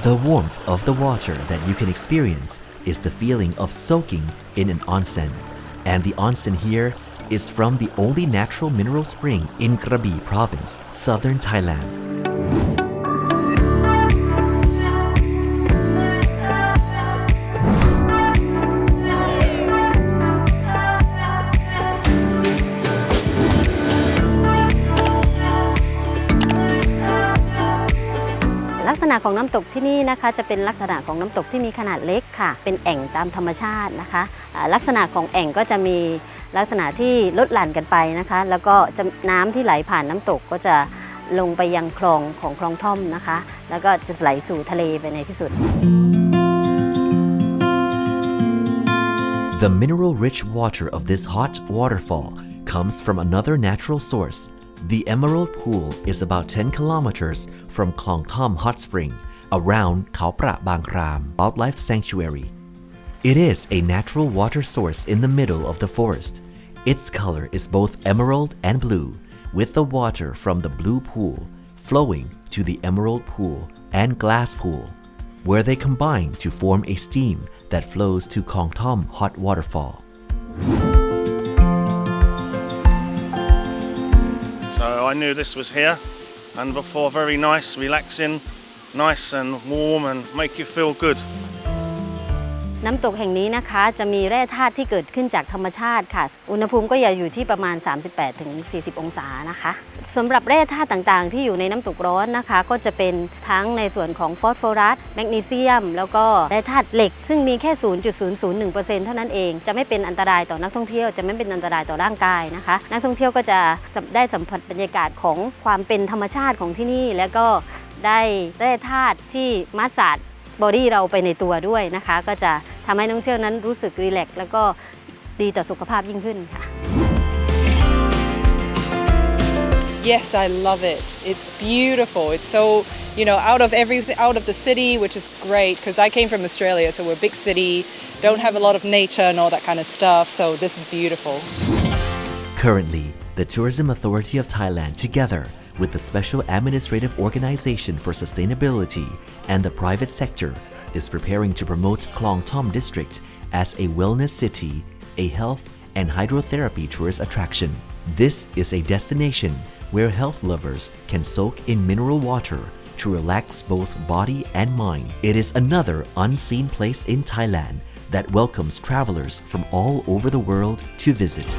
The warmth of the water that you can experience is the feeling of soaking in an onsen. And the onsen here is from the only natural mineral spring in Krabi province, southern Thailand.ลักษณะของน้ำตกที่นี่นะคะจะเป็นลักษณะของน้ำตกที่มีขนาดเล็กค่ะเป็นแอ่งตามธรรมชาตินะคะลักษณะของแอ่งก็จะมีลักษณะที่ลดหลั่นกันไปนะคะแล้วก็จะน้ำที่ไหลผ่านน้ำตกก็จะลงไปยังคลองของคลองท่อมนะคะแล้วก็จะไหลสู่ทะเลไปในที่สุด The mineral-rich water of this hot waterfall comes from another natural source. The Emerald Pool is about 10 kilometers from Klong Thom Hot Spring, around Khao Pra Bang Kram Wildlife Sanctuary. It is a natural water source in the middle of the forest. Its color is both emerald and blue, with the water from the blue pool flowing to the emerald pool and glass pool, where they combine to form a stream that flows to Klong Thom Hot Waterfall. So I knew this was here, and before very nice, relaxing, nice and warm and make you feel good. น้ำตกแห่งนี้นะคะจะมีแร่ธาตุที่เกิดขึ้นจากธรรมชาติค่ะอุณหภูมิก็จะอยู่ที่ประมาณ 38-40 องศานะคะสำหรับแร่ธาตุต่างๆที่อยู่ในน้ำตกร้อนนะคะก็จะเป็นทั้งในส่วนของฟอสฟอรัสแมกนีเซียมแล้วก็แร่ธาตุเหล็กซึ่งมีแค่ 0.001% เท่านั้นเองจะไม่เป็นอันตรายต่อนักท่องเที่ยวจะไม่เป็นอันตรายต่อร่างกายนะคะนักท่องเที่ยวก็จะได้สัมผัสบรรยากาศของความเป็นธรรมชาติของที่นี่แล้วก็ได้แร่ธาตุที่มัสซาจบอดี้เราไปในตัวด้วยนะคะก็จะทำให้นักท่องเที่ยวนั้นรู้สึกรีแลกซ์แล้วก็ดีต่อสุขภาพยิ่งขึ้นค่ะ Yes, I love it. It's beautiful. It's so, out of the city, which is great because I came from Australia, so we're a big city, don't have a lot of nature and all that kind of stuff, so this is beautiful. Currently, the Tourism Authority of Thailand, together with the Special Administrative Organization for Sustainability and the private sector, is preparing to promote Klong Thom District as a wellness city, a health and hydrotherapy tourist attraction. This is a destination where health lovers can soak in mineral water to relax both body and mind. It is another unseen place in Thailand that welcomes travelers from all over the world to visit.